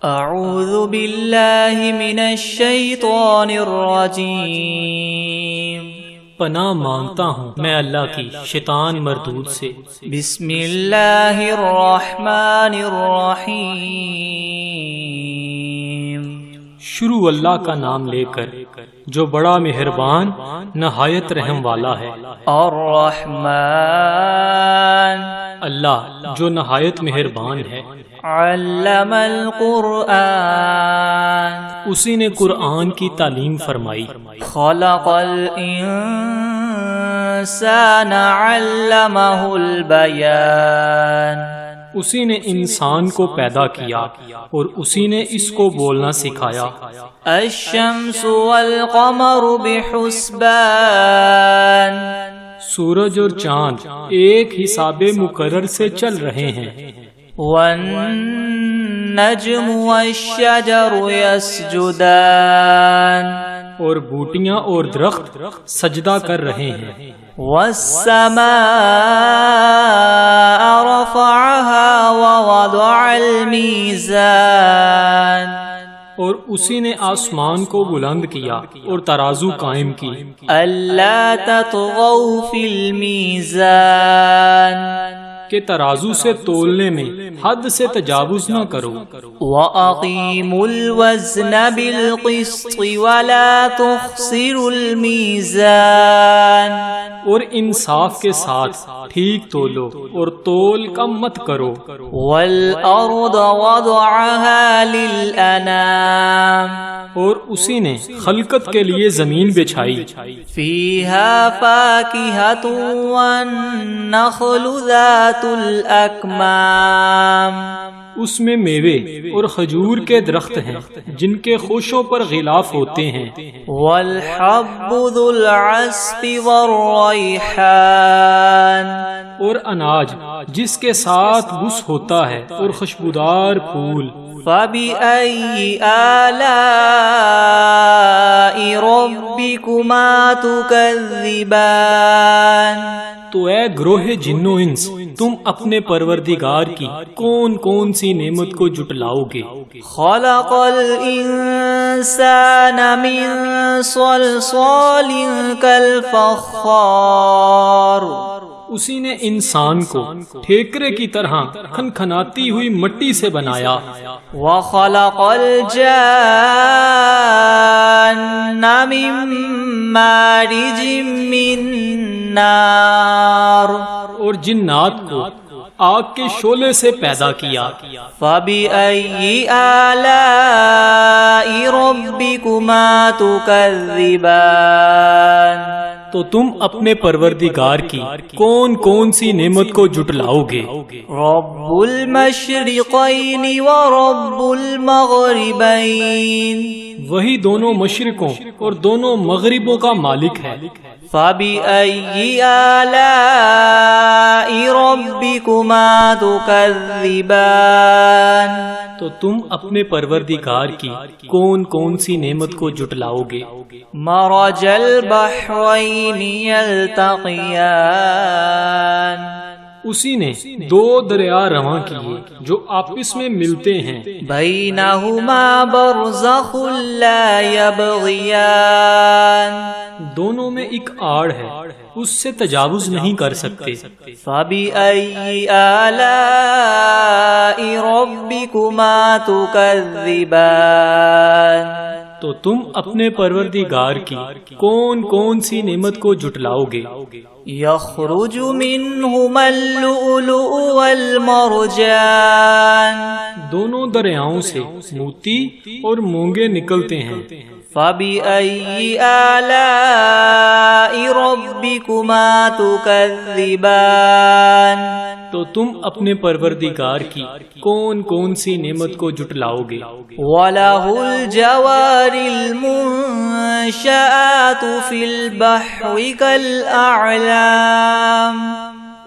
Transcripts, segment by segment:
اعوذ باللہ من الشیطان الرجیم، پناہ مانگتا ہوں میں اللہ کی شیطان مردود سے۔ بسم اللہ الرحمن الرحیم، شروع اللہ کا نام لے کر جو بڑا مہربان نہایت رحم والا ہے۔ الرحمن، اللہ جو نہایت مہربان ہے۔ علم القرآن، اسی نے قرآن کی تعلیم فرمائی۔ خلق الانسان علمہ البیان، اسی نے انسان کو پیدا کیا اور اسی نے اس کو بولنا سکھایا۔ الشمس والقمر بحسبان، سورج اور چاند ایک حساب مقرر سے چل رہے ہیں۔ والنجم والشجر يسجدان، اور بوٹیاں اور درخت سجدہ کر رہے ہیں۔ والسماء رفعها ووضع الميزان، اور اسی نے آسمان کو بلند کیا اور ترازو قائم کی۔ ألا تطغوا في الميزان، کہ ترازو سے تولنے میں حد سے تجاوز نہ کرو۔ وَأَقِيمُوا الْوَزْنَ بِالْقِسْطِ وَلَا تُخْسِرُوا الْمِيزَانَ، اور انصاف کے ساتھ ٹھیک تولو اور تول کم مت کرو۔ وَالْأَرْضَ وَضَعَهَا لِلْأَنَامِ، اور اسی نے خلقت کے لیے زمین بچھائی۔ فِيهَا فَاكِهَةٌ وَالنَّخْلُ ذَاتُ الْأَكْمَامِ، اس میں میوے اور کھجور کے درخت ہیں جن کے خوشوں پر غلاف ہوتے ہیں۔ وَالْحَبُّ ذُو الْعَصْفِ وَالرَّيْحَانِ، اور اناج جس کے ساتھ بس ہوتا ہے اور خوشبودار پھول۔ فَبِأَيِّ آلَاءِ رَبِّكُمَا تُكَذِّبَانِ، تو اے گروہ جن و انس، تم اپنے پروردگار کی کون کون سی نعمت کو جٹلاؤ گے؟ خَلَقَ الْإِنسَانَ مِنْ صَلْصَالٍ كَالْفَخَّارِ، اسی نے انسان کو ٹھیکرے کی طرح کھنکھناتی ہوئی مٹی سے بنایا۔ وَخَلَقَ الْجَانَّ مِن مَّارِجٍ مِّن نَّارٍ، اور جنات کو آگ کے شعلے سے پیدا کیا۔ فَبِأَيِّ آلَاءِ رَبِّكُمَا تُكَذِّبَانِ، تو تم اپنے پروردگار کی کون کون سی نعمت کو جٹلاؤ گے؟ رَبُّ الْمَشْرِقَيْنِ وَرَبُّ الْمَغْرِبَيْنِ، وہی دونوں مشرقوں اور دونوں مغربوں کا مالک ہے۔ فَبِأَيِّ آلَاءِ رَبِّكُمَا تُكَذِّبَانِ، تو تم اپنے پروردگار کی کون کون سی نعمت کو جٹلاؤ گے؟ مَرَجَ الْبَحْرَيْنِ يَلْتَقِيَانِ، اسی نے دو دریا رواں کیے جو آپس میں ملتے ہیں۔ بَيْنَهُمَا بَرْزَخٌ لَا يَبْغِيَانِ، دونوں میں ایک آڑ ہے، اس سے تجاوز نہیں کر سکتے۔ فَبِأَيِّ آلَاءِ رَبِّكُمَا تُكَذِّبَانِ، تو تم اپنے پروردگار کی کون کون سی نعمت کو جٹلاؤ گے؟ يَخْرُجُ مِنْهُمَا اللُّؤْلُؤُ وَالْمَرْجَانُ، دونوں دریاؤں سے موتی اور مونگے نکلتے ہیں۔ فَبِأَيِّ آلَاءِ رَبِّكُمَا تُكَذِّبَانِ، تو تم اپنے پروردگار کی کون کون سی نعمت کو جٹلاؤ گے؟ وَلَهُ الْجَوَارِ الْمُنشَآتُ فِي الْبَحْرِ كَالْأَعْلَامِ،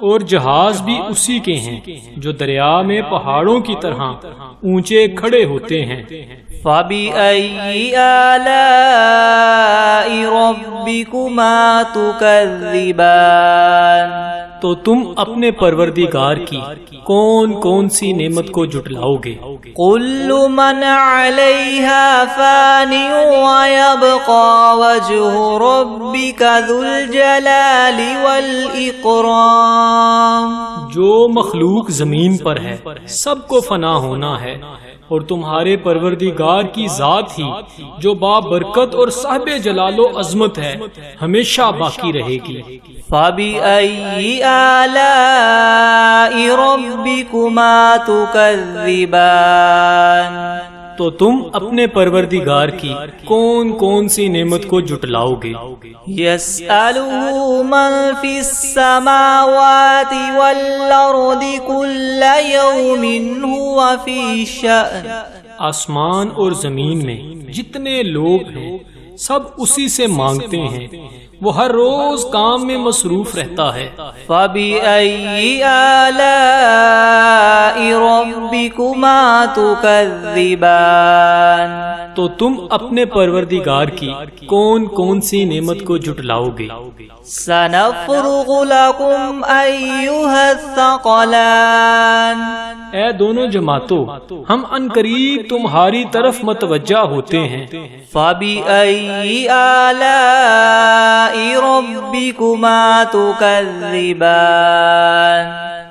اور جہاز بھی اسی کے ہیں جو دریا میں پہاڑوں کی طرح اونچے کھڑے ہوتے ہیں۔ فَبِأَيِّ آلَاءِ رَبِّكُمَا تُكَذِّبَانِ، تو تم اپنے پروردگار کی کون کون سی نعمت کو جھٹلاؤ گے؟ كل من عليها فان ويبقى وجه ربك ذو الجلال والإكرام. جو مخلوق زمین پر ہے سب کو فنا ہونا ہے، اور تمہارے پروردگار کی ذات ہی جو بابرکت اور صاحب جلال و عظمت ہے ہمیشہ باقی رہے گی. فَبِأَيِّ آلَاءِ رَبِّكُمَا تُكَذِّبَانِ. تو تم اپنے پروردگار کی کون کون سی نعمت کو جھٹلاؤ گے؟ يَسْأَلُهُ مَن فِي السَّمَاوَاتِ وَالْأَرْضِ كُلَّ يَوْمٍ هُوَ فِي شَأْنٍ. آسمان اور زمین میں جتنے لوگ ہیں سب اسی سے مانگتے ہیں، وہ ہر روز کام میں مصروف رہتا ہے. فَبِأَيِّ آلَاءِ رَبِّكُمَا تُكَذِّبَانِ. تو تم اپنے پروردگار کی کون کون سی نعمت کو جھٹلاؤ گے؟ سَنَفْرُغُ لَكُمْ أَيُّهَا الثَّقَلَانِ. اے دونوں جماعتوں، ہم عنقریب تمہاری طرف متوجہ ہوتے ہیں. فَبِأَيِّ آلَاءِ رَبِّكُمَا تُكَذِّبَانِ.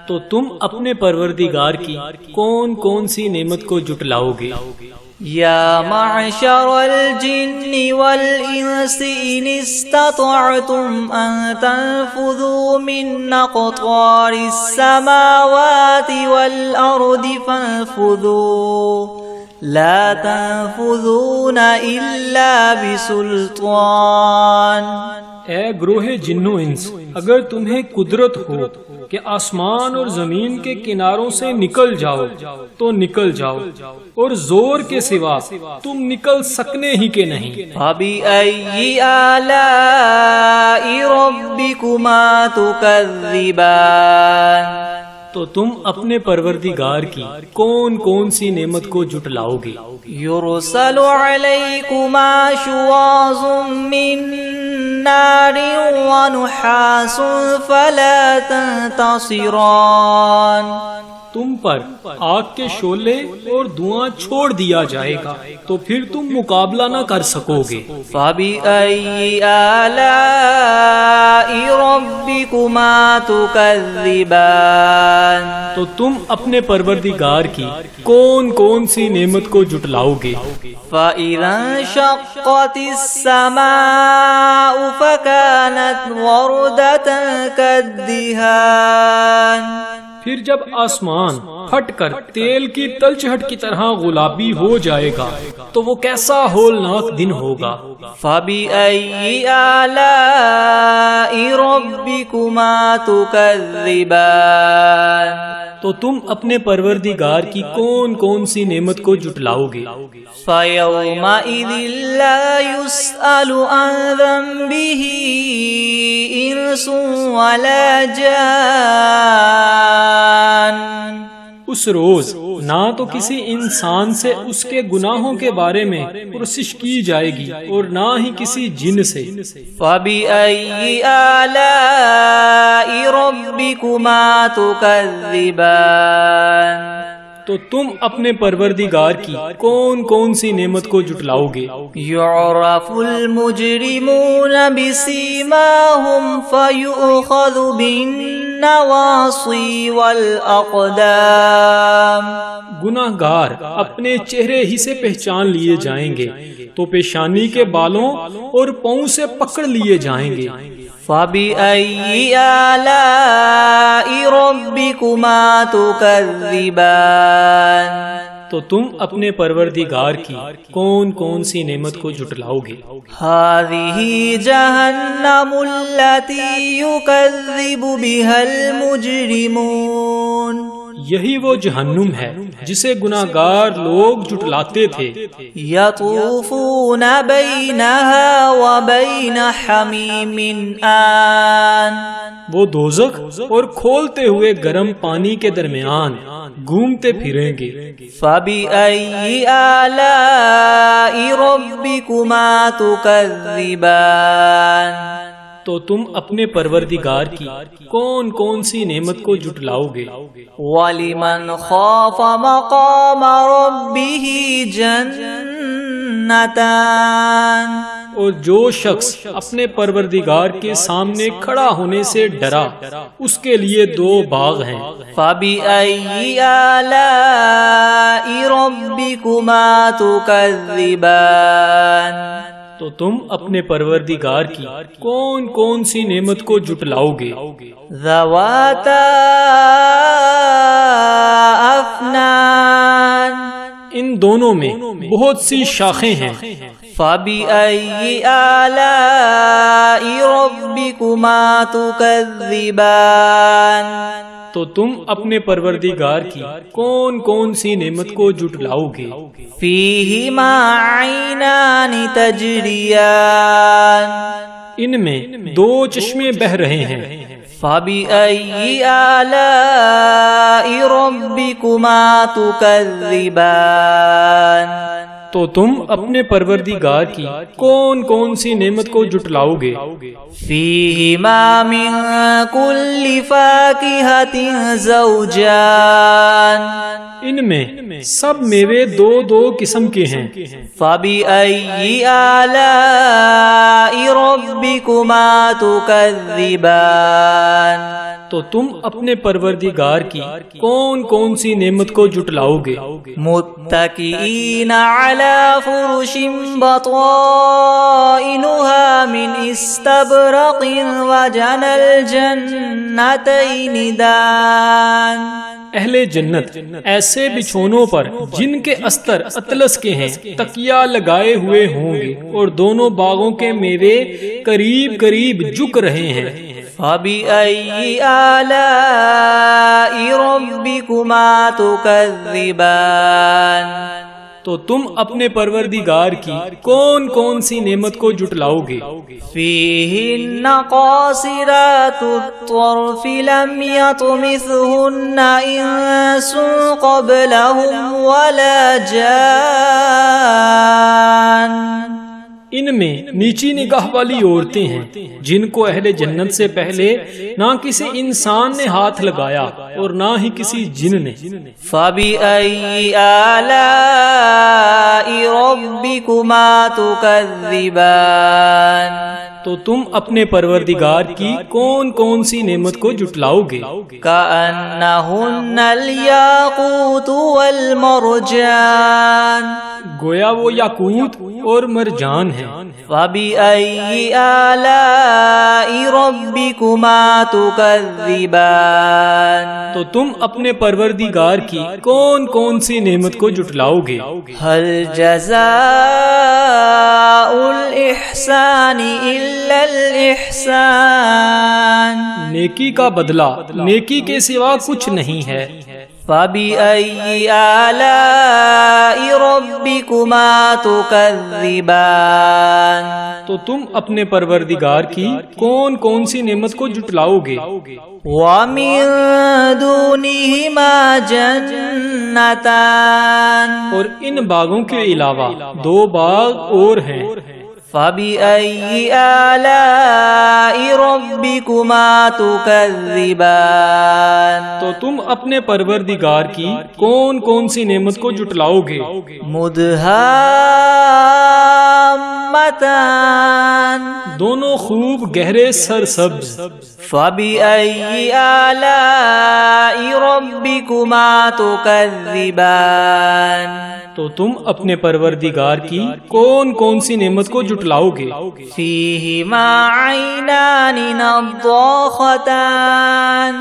تو تم اپنے پروردگار کی کون کون سی نعمت کو جھٹلاؤ گے؟ یا معشر الجن والانس ان استطعتم ان تنفذوا من اقطار السماوات والارض فانفذوا لا تنفذون الا بسلطان. اے گروہ جن و انس، اگر تمہیں قدرت ہو کہ آسمان اور زمین کے کناروں سے نکل جاؤ تو نکل جاؤ، اور زور کے سوا تم نکل سکنے ہی کے نہیں. فَبِأَيِّ آلَاءِ رَبِّكُمَا تُكَذِّبَانِ. تو تم اپنے پروردگار کی کون کون سی نعمت کو جھٹلاؤ گے؟ يُرْسَلُ عَلَيْكُمَا شُوَاظٌ مِّن نَّارٍ وَنُحَاسٌ فَلَا تَنتَصِرَانِ. تم پر آگ کے شعلے اور دھواں چھوڑ دیا جائے گا تو پھر تم مقابلہ نہ کر سکو گے. فَبِأَيِّ آلَاءِ رَبِّكُمَا تُكَذِّبَانِ. تو تم اپنے پروردگار کی کون کون سی نعمت کو جھٹلاؤ گے؟ فَإِذَا انشَقَّتِ السَّمَاءُ فَكَانَتْ وَرْدَةً كَالدِّهَانِ. پھر جب آسمان پھٹ کر تیل کی تلچھٹ کی طرح گلابی ہو جائے گا تو وہ کیسا ہولناک دن ہوگا. فَبِأَيِّ آلَاءِ رَبِّكُمَا تُكَذِّبَانِ. تو تم اپنے پروردگار کی کون کون سی نعمت کو جھٹلاؤ گے؟ فَيَوْمَئِذٍ لَا يُسْأَلُ عَنْ ذَنبِهِ إِنسٌ وَلَا جَانٌ. اس روز نہ تو کسی انسان سے اس کے گناہوں کے بارے میں پرسش کی جائے گی اور نہ ہی کسی جن سے. فَبِأَيِّ آلَاءِ رَبِّكُمَا تُكَذِّبَانِ. تو تم اپنے پروردگار کی کون کون سی نعمت کو جھٹلاؤ گے؟ يُعْرَفُ الْمُجْرِمُونَ بِسِيمَاهُمْ فَيُؤْخَذُ بِالنَّوَاصِي وَالْأَقْدَامِ. گناہگار اپنے چہرے ہی سے پہچان لیے جائیں گے تو پیشانی کے بالوں اور پاؤں سے پکڑ لیے جائیں گے. فَبِأَيِّ آلَاءِ رَبِّكُمَا تُكَذِّبَانِ. تو تم اپنے پروردگار کی کون کون سی نعمت کو جھٹلاؤ گے؟ هَذِهِ جَهَنَّمُ الَّتِي يُكَذِّبُ بِهَا الْمُجْرِمُونَ. یہی وہ جہنم ہے جسے گناہگار لوگ جھٹلاتے تھے. يَطُوفُونَ بَيْنَهَا وَبَيْنَ حَمِيمٍ آن. وہ دوزخ اور کھولتے ہوئے گرم پانی کے درمیان گھومتے پھریں گے. فَبِأَيِّ آلَاءِ رَبِّكُمَا تُكَذِّبَانِ. تو تو تم اپنے پروردگار کی کون کون سی نعمت کو جھٹلاؤ گے؟ وَلِمَنْ خَافَ مَقَامَ رَبِّهِ جَنَّتَانِ اور جو شخص اپنے پروردگار کے سامنے کھڑا ہونے سے ڈرا اس کے لیے 2 باغ ہیں۔ فَبِأَيِّ آلَاءِ رَبِّكُمَا تُكَذِّبَانِ تو تم اپنے پروردگار کی کون کون سی نعمت کو جھٹلاؤ گے؟ ذَوَاتَا أَفْنَانٍ ان دونوں میں بہت سی شاخیں ہیں۔ فَبِأَيِّ آلَاءِ رَبِّكُمَا تُكَذِّبَانِ تو تم اپنے پروردگار کی کون کون سی نعمت کو جھٹلاؤ گے؟ فِيهِمَا عَيْنَانِ تَجْرِيَانِ ان میں 2 چشمے بہہ رہے ہیں۔ فَبِأَيِّ آلَاءِ رَبِّكُمَا تُكَذِّبَانِ تو تم اپنے پروردگار کی کون کون سی نعمت کو جھٹلاؤ گے؟ فِيهِمَا مِن كُلِّ فَاكِهَةٍ زَوْجَانِ ان میں سب میوے 2 قسم کے ہیں۔ فَبِأَيِّ آلَاءِ رَبِّكُمَا تُكَذِّبَانِ تو تم اپنے پروردگار کی کون کون سی نعمت کو جھٹلاؤ گے؟ متکئین علی فرش بطائنها من استبرق وجنى الجنتین دان اہل جنت ایسے بچھونوں پر جن کے استر اطلس کے ہیں تکیہ لگائے ہوئے ہوں گے اور دونوں باغوں کے میوے قریب قریب جھک رہے ہیں۔ فَبِأَيِّ آلَاءِ رَبِّكُمَا تُكَذِّبَانِ تو تم اپنے پروردگار کی کون کون سی نعمت کو جھٹلاؤ گے؟ فِيهِنَّ قَاصِرَاتُ الطَّرْفِ لَمْ يَطْمِثْهُنَّ إِنسٌ قَبْلَهُمْ وَلَا جَانٌّ ان میں نیچی نگاہ والی عورتیں ہیں جن کو اہل جنت سے پہلے نہ کسی انسان نے ہاتھ لگایا اور نہ ہی کسی جن نے۔ فَبِأَيِّ آلَاءِ رَبِّكُمَا تُكَذِّبَانِ تو تم اپنے پروردگار کی کون کون سی نعمت کو جھٹلاؤ گے؟ كَأَنَّهُنَّ الْيَاقُوتُ وَالْمَرْجَانُ گویا وہ یاقوت اور مرجان ہیں۔ فَبِأَيِّ آلَاءِ رَبِّكُمَا تُكَذِّبَانِ تو تم اپنے پروردگار کی کون کون سی نعمت کو جھٹلاؤ گے؟ هَلْ جَزَاءُ الْإِحْسَانِ إِلَّا الْإِحْسَانُ نیکی کا بدلہ نیکی کے سوا کچھ نہیں ہے۔ فَبِأَيِّ آلَاءِ رَبِّكُمَا تُكَذِّبَانِ تو تم اپنے پروردگار کی کون کون سی نعمت کو جھٹلاؤ گے؟ وَمِن دُونِهِمَا جَنَّتَانِ اور ان باغوں کے علاوہ 2 باغ اور ہیں۔ فَبِأَيِّ آلَاءِ رَبِّكُمَا تُكَذِّبَانِ تو تم اپنے پروردگار کی کون کون سی نعمت کو جھٹلاؤ گے؟ مُدْهَامَّتَانِ دونوں خوب گہرے سرسبز۔ فَبِأَيِّ آلَاءِ رَبِّكُمَا تُكَذِّبَانِ تو تم اپنے پروردگار کی کون کون سی نعمت کو جھٹلاؤ گے؟ فِيهِمَا عَيْنَانِ نَضَّاخَتَانِ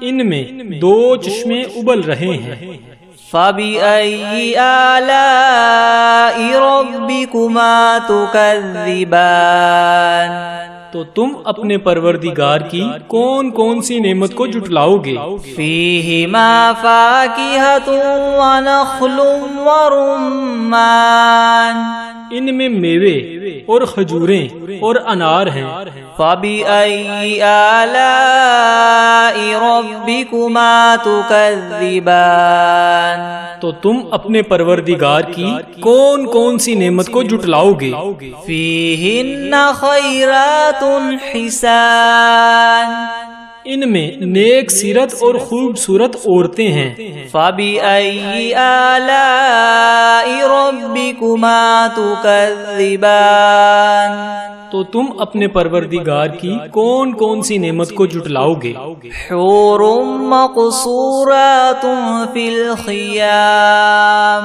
ان میں 2 چشمے ابل رہے ہیں۔ فَبِأَيِّ آلَاءِ رَبِّكُمَا تُكَذِّبَانِ تو تم اپنے پروردگار کی کون کون سی نعمت کو جھٹلاؤ گے؟ فِيهِمَا فَاكِهَةٌ وَنَخْلٌ وَرُمَّانٌ ان میں میوے اور کھجوریں اور انار ہیں۔ فَبِأَيِّ آلَاءِ رَبِّكُمَا تُكَذِّبَانِ تو تم اپنے پروردگار کی کون کون سی نعمت کو جھٹلاؤ گے؟ فیہن خیرات حسان، ان میں نیک سیرت اور خوبصورت عورتیں ہیں۔ فبأي آلاء ربكما تكذبان، تو تم اپنے پروردگار کی کون کون سی نعمت کو جھٹلاؤ گے؟ حور مقصورات فی الخیام،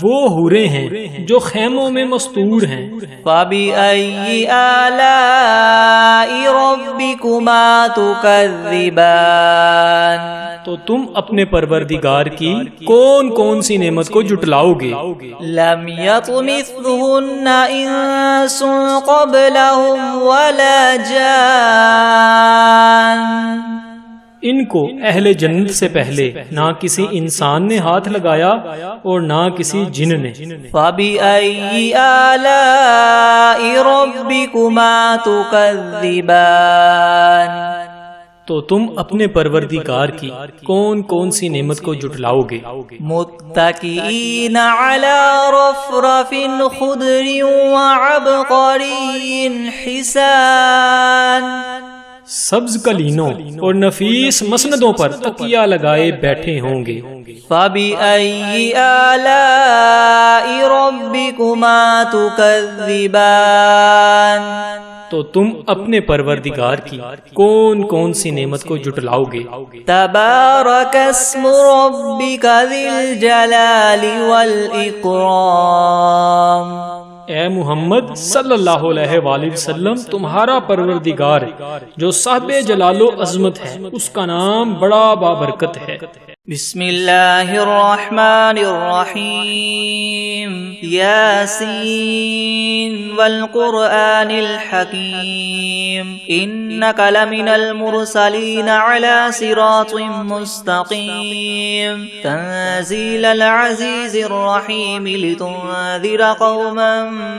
وہ حوریں ہیں جو خیموں میں مستور ہیں۔ فبأي آلاء ربكما تكذبان، تو تم اپنے پروردگار کی کون کون سی نعمت کو جھٹلاؤ گے؟ لم يطمثهن انس قبلهم ولا جان، ان کو اہل جنت سے پہلے نہ کسی انسان نے ہاتھ لگایا اور نہ کسی جن نے۔ فبأي آلاء ربكما تكذبان، تو تم اپنے پروردگار کی کون کون سی نعمت کو جھٹلاؤ گے؟ متكئين على رفرف خضر وعبقري حسان، سبز قلینوں اور نفیس مسندوں پر تکیہ لگائے بیٹھے ہوں گے۔ فبأي آلاء ربكما تكذبان، تو تم اپنے پروردگار کی کون کون سی نعمت کو جھٹلاؤ گے؟ تبارک اسم ربک ذی الجلال والإکرام، اے محمد صلی اللہ علیہ وآلہ وسلم، تمہارا پروردگار جو صاحب جلال و عظمت ہے، اس کا نام بڑا بابرکت ہے۔ بسم اللہ الرحمن الرحیم، یاسین والقرآن الحکیم، انک لمن المرسلین علی صراط مستقیم، تنزیل العزیز الرحیم، لتنذر قوما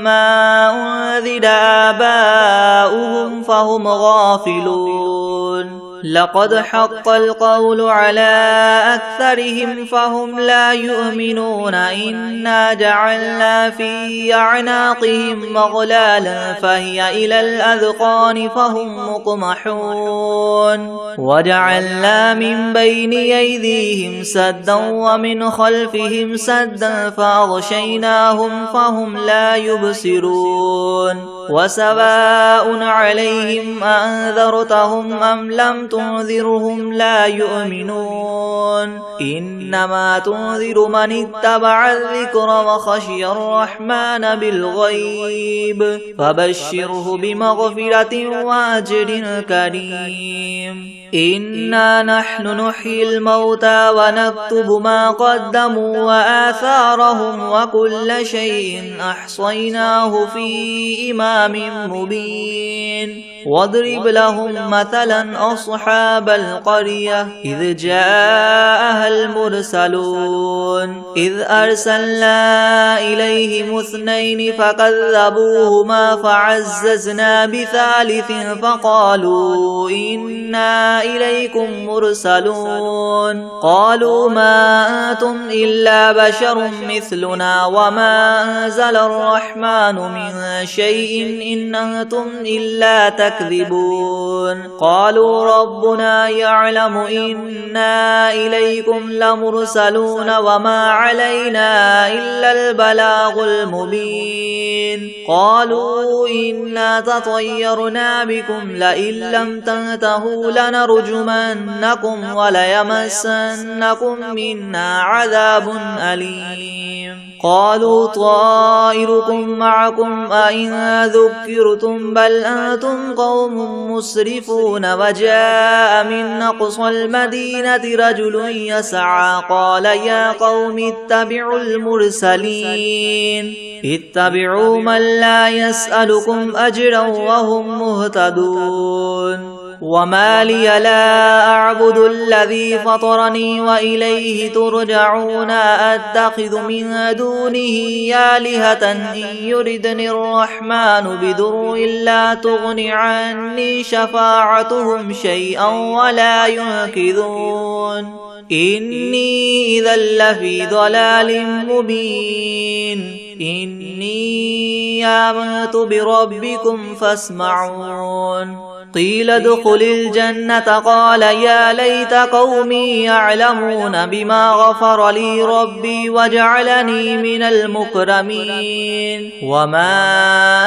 ما انذر آباؤهم فهم غافلون، لقد حق القول على أكثرهم فهم لا يؤمنون، إنا جعلنا في أعناقهم مغلالا فهي إلى الأذقان فهم مقمحون، وجعلنا من بين أيديهم سدا ومن خلفهم سدا فأغشيناهم فهم لا يبصرون، وسواء عليهم أنذرتهم أم لم تنذرهم لا يؤمنون، إنما تنذر من اتبع الذكر وخشي الرحمن بالغيب، فبشره بمغفرة وأجر كريم، إنا نحن نحيي الموتى ونكتب ما قدموا وآثارهم وكل شيء أحصيناه في إمام مبين، واضرب لهم مثلا أصحاب القرية إذ جاءها المرسلون، إذ أرسلنا إليهم اثنين فكذبوهما فعززنا بثالث فقالوا إنا إليكم مرسلون، قالوا ما أنتم إلا بشر مثلنا وما أنزل الرحمن من شيء إن أنتم إلا تكذبون، قالوا ربنا يعلم إنا إليكم لمرسلون وما علينا إلا البلاغ المبين، قالوا إنا تطيرنا بكم لئن لم تنتهوا لنرجمنكم وليمسنكم منا عذاب أليم، قالوا طائركم معكم أئن ذكرتم بل أنتم قوم مسرفون، وجاء من أقصى المدينة رجل يسعى قال يا قوم اتبعوا المرسلين، اتبعوا من لا يسألكم أجرا وهم مهتدون، وما لي لا أعبد الذي فطرني وإليه ترجعون أتخذ من دونه آلهة إن يردني الرحمن بضر لا تغن عني شفاعتهم شيئا ولا ينقذون إني إذا لفي ضلال مبين إني آمنت بربكم فاسمعون قيل ادخل الجنة قال يا ليت قومي يعلمون بما غفر لي ربي وجعلني من المكرمين وما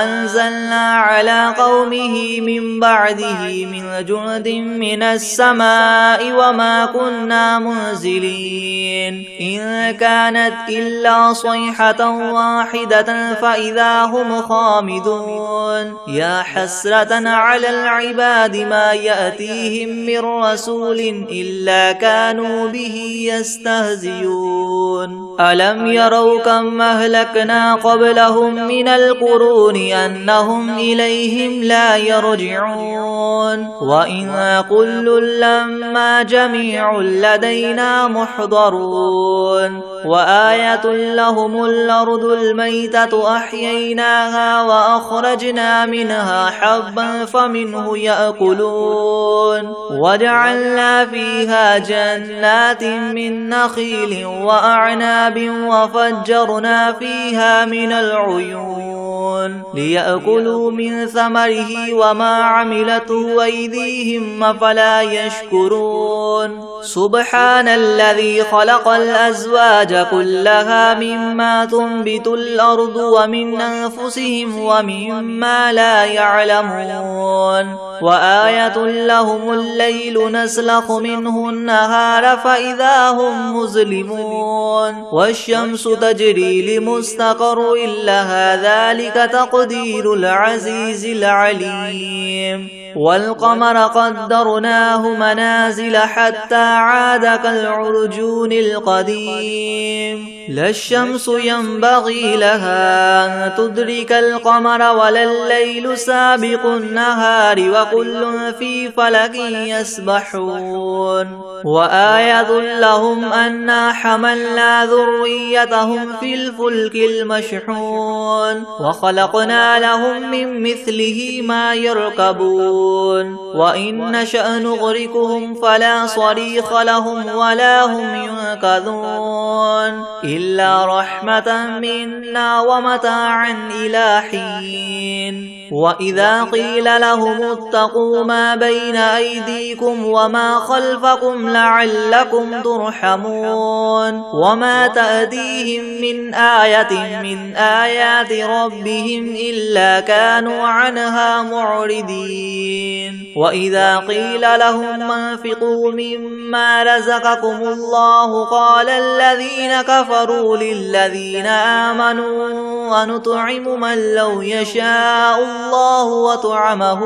أنزلنا على قومه من بعده من جند من السماء وما كنا منزلين إن كانت إلا صيحة واحدة فإذا هم خامدون يا حسرة على العباد ما يأتيهم من رسول إلا كانوا به يستهزئون ألم يروا كم أهلكنا قبلهم من القرون أنهم إليهم لا يرجعون وإن كل لما جميع لدينا محضرون وآية لهم الأرض الميتة أحييناها وأخرجنا منها حبا فمنه يأكلون وجعلنا فيها جنات من نخيل وأعناب وفجرنا فيها من العيون ليأكلوا من ثمره وما عملته أيديهم أفلا يشكرون سبحان الذي خلق الأزواج كلها مما تنبت الأرض ومن أنفسهم ومما لا يعلمون وآية لهم الليل نسلخ منه النهار فإذا هم مظلمون والشمس تجري لمستقر لها ذلك تقدير العزيز العليم والقمر قدرناه منازل حتى عاد كالعرجون القديم لا الشمس ينبغي لها أن تدرك القمر ولا الليل سابق النهار وكل في فلك يسبحون وآية لهم أنا حملنا ذريتهم في الفلك المشحون وخلقنا لهم من مثله ما يركبون وإن نشأ نغرقهم فلا صريخ لهم ولا هم ينقذون إلا رحمة منا ومتاعا إلى حين وإذا قيل لهم اتقوا ما بين أيديكم وما خلفكم لعلكم ترحمون وما تأتيهم من آية من آيات ربهم إلا كانوا عنها معرضين وإذا قيل لهم انفقوا مما رزقكم الله قال الذين كفروا للذين آمنوا ونطعم من لو يشاء الله وطعمه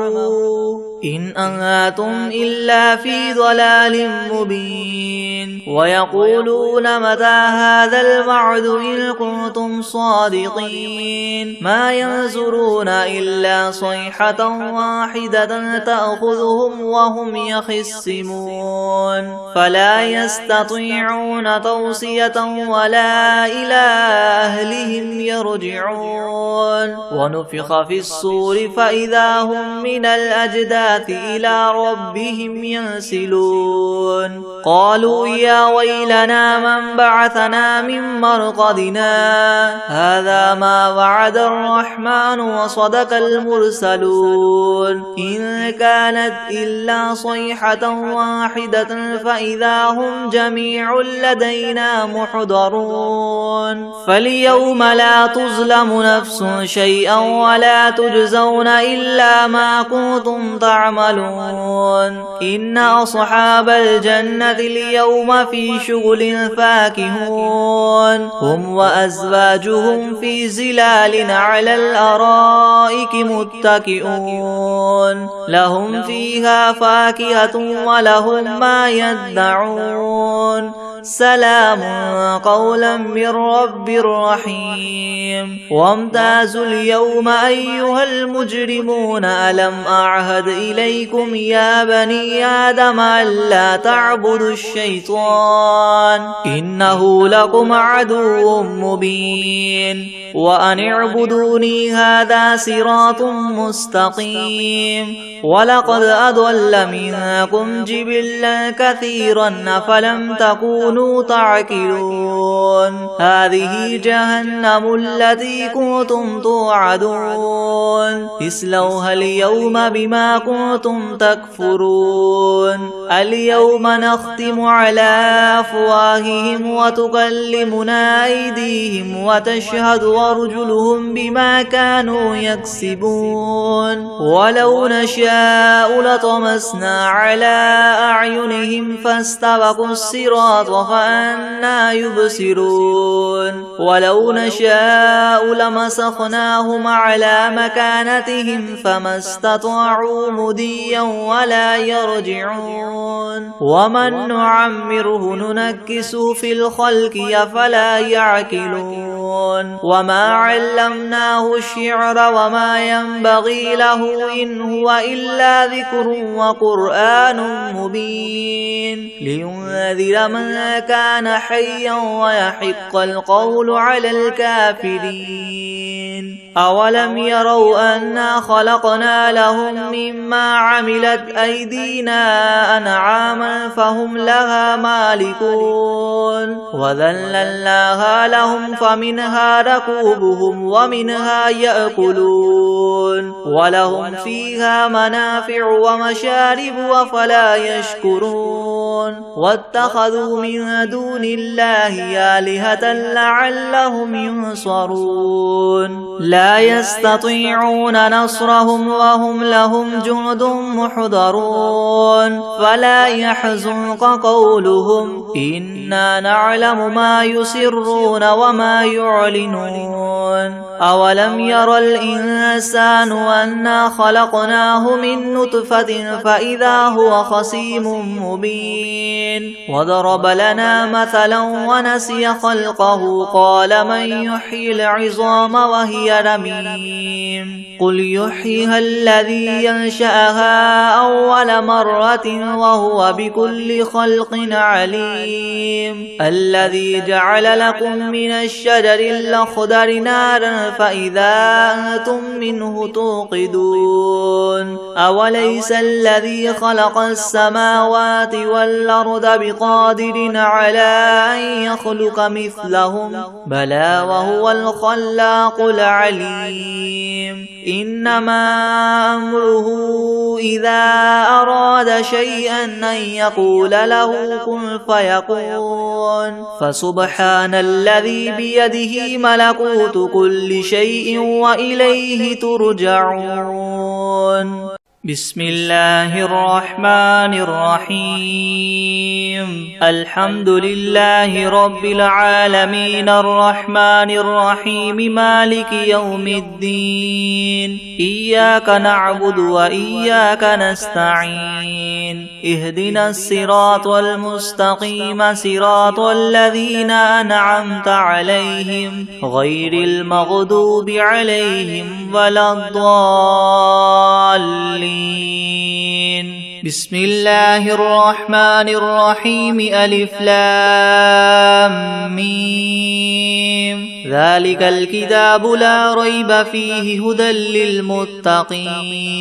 إن أنتم إلا في ضلال مبين ويقولون متى هذا الوعد إن كنتم صادقين ما ينظرون إلا صيحة واحدة تأخذهم وهم يخصمون فلا يستطيعون توصية ولا إلى أهلهم يرجعون ونفخ في الصور فإذا هم من الأجداث إلى ربهم ينسلون قالوا يا ويلنا من بعثنا من مرقدنا هذا ما وعد الرحمن وصدق المرسلون إن كانت إلا صيحة واحدة فإذا هم جميع لدينا محضرون فاليوم لا تظلم نفس شيئا ولا تجزون إلا ما كنتم تعملون إن أصحاب الجنة اليوم في شغل فاكهون هم وأزواجهم في زلال على الأرائك متكئون لهم فيها فاكهة ولهم ما يدعون سلام قولا من رب رحيم وامتازوا اليوم أيها المجرمون ألم أعهد إليكم يا بني آدم ألا تعبدوا الشيطان إنه لكم عدو مبين وأن اعبدوني هذا صراط مستقيم ولقد أضل منكم جبلا كثيرا أفلم تكونوا تعقلون هذه جهنم التي كنتم توعدون اصلوها اليوم بما كنتم تكفرون اليوم نختم على أفواههم وتكلمنا أيديهم وتشهد أرجلهم بما كانوا يكسبون ولو نشاء لطمسنا على أعينهم فاستبقوا الصراط فأنى يبصرون ولو نشاء لمسخناهم على مكانتهم فما استطاعوا مديا ولا يرجعون ومن نعمره ننكسه في الخلق أفلا يعقلون وما علمناه الشعر وما ينبغي له إن هو إلا ذكر وقرآن مبين لينذر من كان حيا ويحق القول على الكافرين أولم يروا أنا خلقنا لهم مما عملت أيدينا أنعاما فهم لها مالكون وذللناها لهم فمنها ركوبهم ومنها يأكلون ولهم فيها منافع ومشارب وفلا يشكرون واتخذوا من دون الله آلهة لعلهم ينصرون لا يستطيعون نصرهم وهم لهم جند محضرون فلا يحزنك قولهم إنا نعلم ما يسرون وما يعلنون أولم ير الإنسان أنا خلقناه من نطفة فإذا هو خصيم مبين وضرب لنا مثلا ونسي خلقه قال من يحيي العظام وهي رميم قل يحييها الذي ينشأها أول مرة وهو بكل خلق عليم الذي جعل لكم من الشجر الأخضر نارا فإذا أنتم منه توقدون أوليس الذي خلق السماوات والأرض بقادر على أن يخلق مثلهم بلى وهو الخلاق العليم إنما أمره إذا أراد شيئا أن يقول له كن فيكون فسبحان الذي بيده ملكوت كل شيء وإليه ترجعون بسم الله الرحمن الرحيم الحمد لله رب العالمين الرحمن الرحيم مالك يوم الدين إياك نعبد وإياك نستعين اهدنا الصراط المستقيم صراط الذين أنعمت عليهم غير المغضوب عليهم ولا الضالين بسم الله الرحمن الرحيم ألف لام ميم ذلك الكتاب لا ريب فيه هدى للمتقين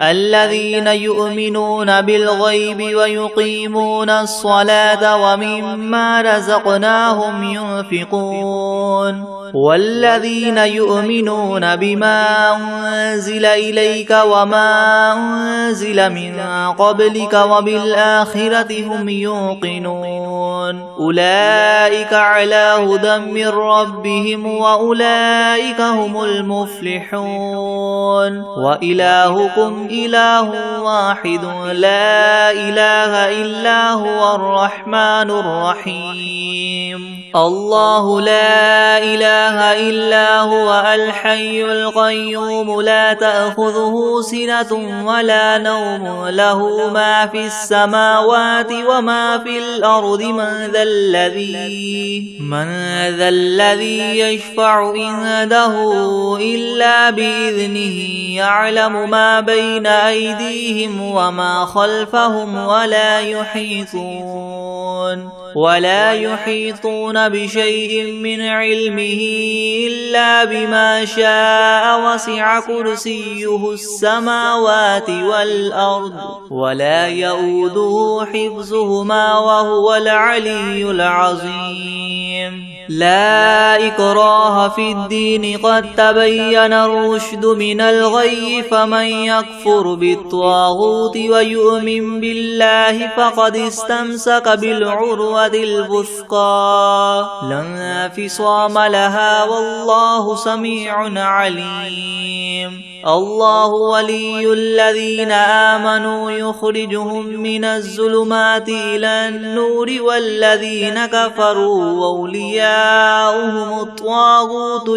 الذين يؤمنون بالغيب ويقيمون الصلاة ومما رزقناهم ينفقون والذين يؤمنون بما أنزل إليك وما أنزل من قبلك وبالآخرة هم يوقنون أولئك على هدى من ربهم وأولئك هم المفلحون وإلهكم إله واحد لا إله إلا هو الرحمن الرحيم الله لا إله إلا هو الحي القيوم لا تأخذه سنة ولا نوم له ما في السماوات وما في الأرض من ذا الذي يشفع عنده إلا بإذنه يعلم ما بين أيديهم وما خلفهم ولا يحيطون بشيء من علمه إلا بما شاء وسع كرسيه السماوات والأرض ولا يؤوده حفظهما وهو العلي العظيم لا إكراه في الدين قد تبين الرشد من الغي فمن يكفر بالطاغوت ويؤمن بالله فقد استمسك بالعروة الوثقى لا انفصام لها والله سميع عليم الله ولي الذين آمنوا يخرجهم من الظلمات إلى النور والذين كفروا أولياؤهم الطاغوت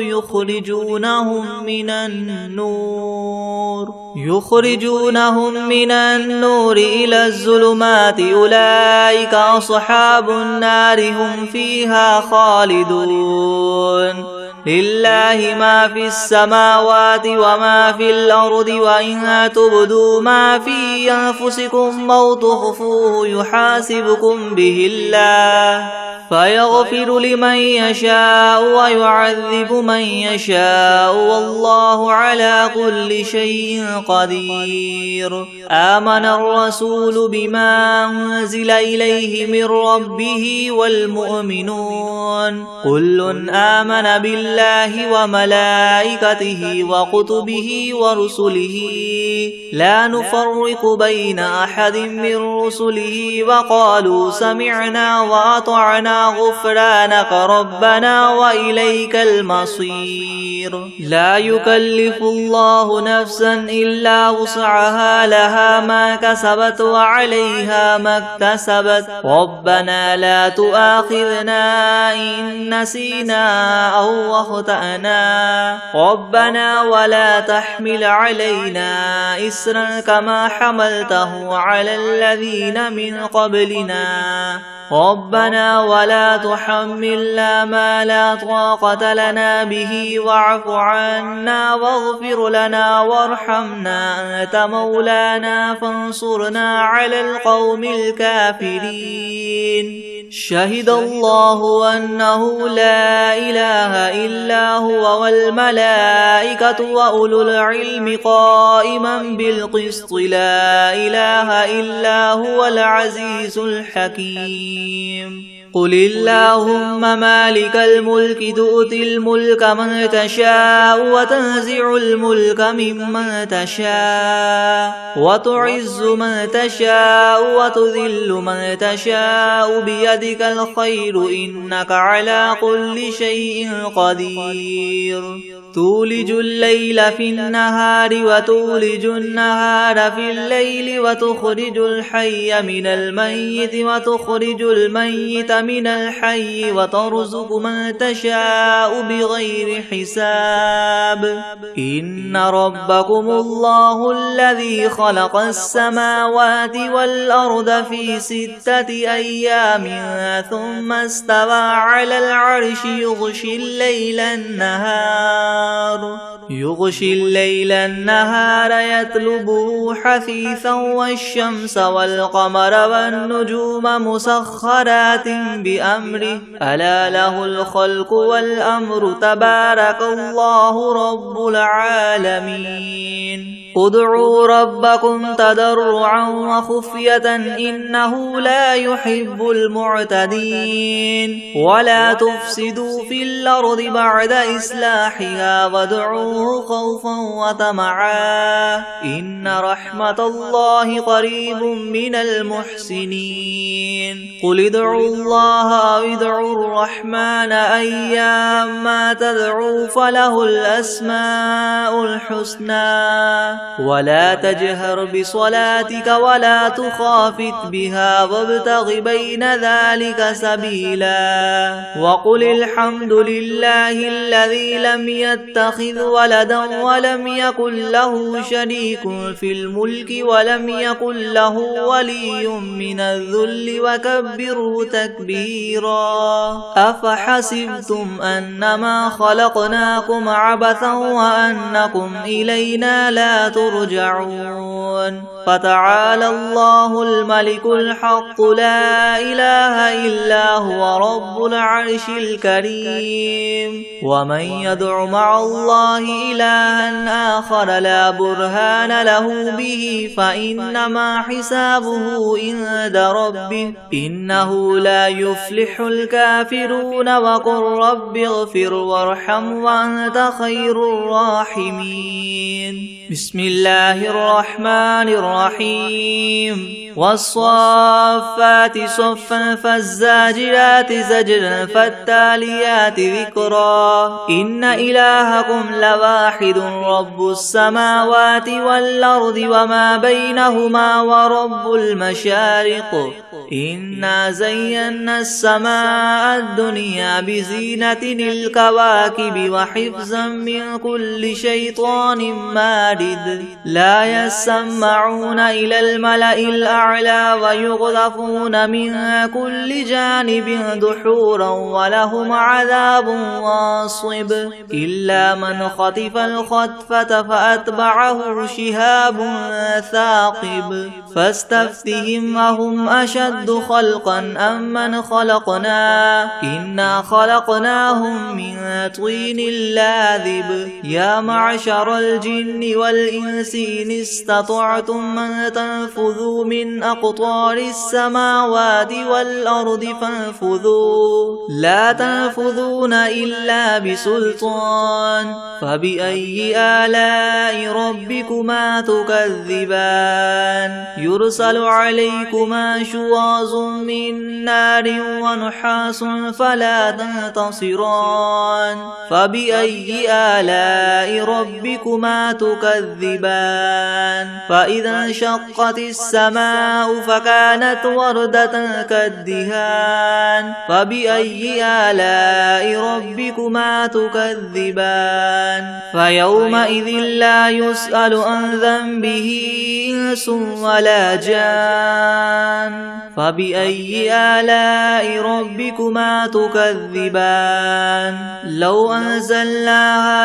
يخرجونهم من النور إلى الظلمات أولئك أصحاب النار هم فيها خالدون لله ما في السماوات وما في الأرض وإن تبدوا ما في أنفسكم أو تخفوه يحاسبكم به الله فيغفر لمن يشاء ويعذب من يشاء والله على كل شيء قدير آمن الرسول بما أنزل إليه من ربه والمؤمنون كل آمن بالله وملائكته وكتبه ورسله لا نفرق بين أحد من رسله وقالوا سمعنا وأطعنا غفرانك ربنا وإليك المصير لا يكلف الله نفسا إلا وسعها لها ما كسبت وعليها ما اكتسبت ربنا لا تؤاخذنا إن نسينا أو أخطأنا ربنا ولا تحمل علينا إسرا كما حملته على الذين من قبلنا ربنا ولا تحملنا ما لا طاقة لنا به واعف عنا واغفر لنا وارحمنا أنت مولانا فانصرنا على القوم الكافرين شهد الله أنه لا إله إلا هو والملائكة وأولو العلم قائما بالقسط لا إله إلا هو العزيز الحكيم قل اللهم مالك الملك تؤتي الملك من تشاء وتنزع الملك ممن تشاء وتعز من تشاء وتذل من تشاء بيدك الخير إنك على كل شيء قدير تولج الليل في النهار وتولج النهار في الليل وتخرج الحي من الميت وتخرج الميت من الحي وترزق من تشاء بغير حساب إن ربكم الله الذي خلق السماوات والأرض في 6 أيام ثم استوى على العرش يغشي الليل النهار يطلبه حثيثا والشمس والقمر والنجوم مسخرات بأمره ألا له الخلق والأمر تبارك الله رب العالمين ادعوا ربكم تضرعا وخفية إنه لا يحب المعتدين ولا تفسدوا في الأرض بعد إصلاحها وادعوه ادعوه خوفا وطمعا إن رحمة الله قريب من المحسنين قل ادعوا الله أو ادعوا الرحمن أيما تدعوا فله الأسماء الحسنى ولا تجهر بصلاتك ولا تخافت بها وابتغ بين ذلك سبيلا وقل الحمد لله الذي لم يتخذ ولدا ولم يكن له شريك في الملك ولم يكن له ولي من الذل وكبره تكبيرا أفحسبتم أنما خلقناكم عبثا وأنكم إلينا لا ترجعون فتعالى الله الملك الحق لا إله إلا هو رب العرش الكريم ومن يدع مع الله إلها آخر لا برهان له به فإنما حسابه عند ربه إنه لا يفلح الكافرون وقل رب اغفر وارحم وأنت خير الراحمين بسم الله الرحمن الرحيم والصافات صفا فالزاجرات زجرا فالتاليات ذكرا إن إلهكم لواحد رب السماوات والأرض وما بينهما ورب المشارق إنا زينا السماء الدنيا بزينة الكواكب وحفظا من كل شيطان مارد لا يسمعون إلى الملأ الأعلى ويغذفون من كل جانب دحورا ولهم عذاب واصب إلا من خطف الخطفة فأتبعه شهاب ثاقب فاستفتهم أهم أشد خلقا أم من خلقنا إنا خلقناهم من طين لاذب يا معشر الجن والإنس إن استطعتم أن تنفذوا من أقطار السماوات والأرض فانفذوا لا تنفذون إلا بسلطان فبأي آلاء ربكما تكذبان يرسل عليكما شواظ من نار ونحاس فلا تنتصران فبأي آلاء ربكما تكذبان فإذا انشقت السماء فكانت وردة كالدهان فبأي آلاء ربكما تكذبان فيومئذ لا يسأل عن ذنبه إنس ولا جان فبأي آلاء ربكما تكذبان لو أنزلنا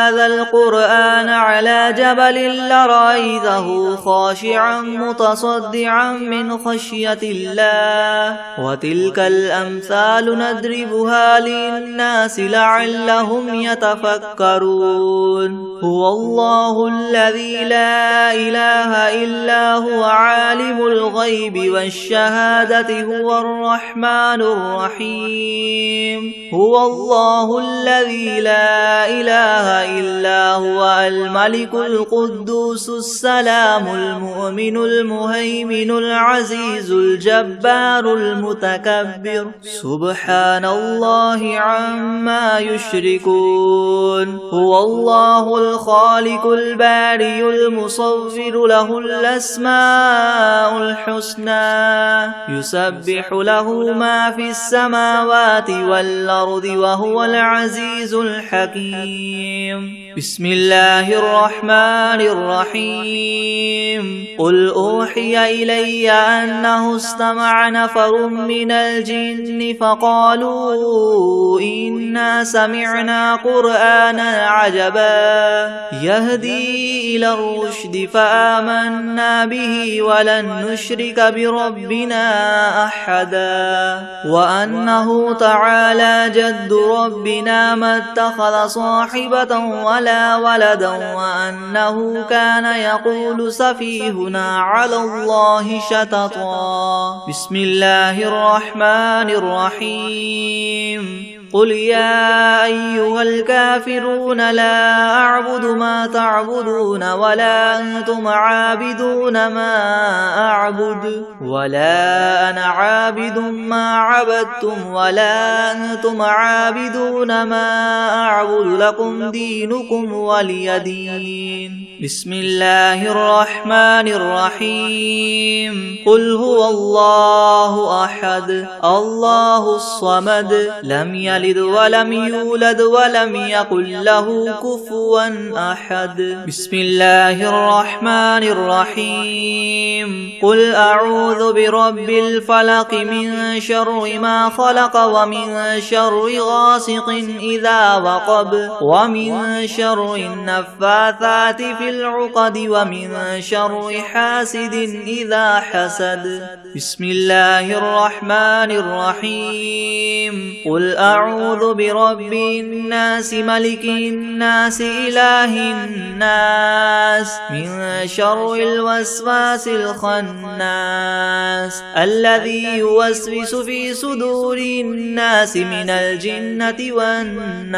هذا القرآن على جبل لرأيته خاشعا متصدعا من خشية الله وتلك الأمثال نضربها للناس لعلهم يتفكرون هو الله الذي لا إله إلا هو عالم الغيب والشهادة هو الرحمن الرحيم هو الله الذي لا إله إلا هو الملك القدوس السلام المؤمن المهيمن العزيز الجبار المتكبر سبحان الله عما يشركون هو الله الخالق الباري المصور له الأسماء الحسنى يسبح له ما في السماوات والأرض وهو العزيز الحكيم بسم الله الرحمن الرحيم قل أوحي إلي أنه استمع نفر من الجن فقالوا إنا سمعنا قرآنا عجبا يهدي إلى الرشد فآمنا به ولن نشرك بربنا أحدا وأنه تعالى جد ربنا ما اتخذ صاحبة ولا ولدا وأنه كان يقول سفيهنا على الله شططا بسم الله الرحمن الرحيم قل يا أيها الكافرون لا أعبد ما تعبدون ولا أنتم عابدون ما أعبد ولا أنا عابد ما عبدتم ولا أنتم عابدون ما أعبد لكم دينكم ولي دين. بسم الله الرحمن الرحيم. قل هو الله أحد الله الصمد لم يلد ولم يولد ولم يكن له كفوا أحد. بسم الله الرحمن الرحيم. قل أعوذ برب الفلق من شر ما خلق ومن شر غاسق إذا وقب ومن شر النفاثات في العقد ومن شر حاسد إذا حسد. بسم الله الرحمن الرحيم. قل أعوذ برب الناس ملك الناس إله الناس من شر الوسواس الخناس الذي يوسوس في صدور الناس من الجنة والناس.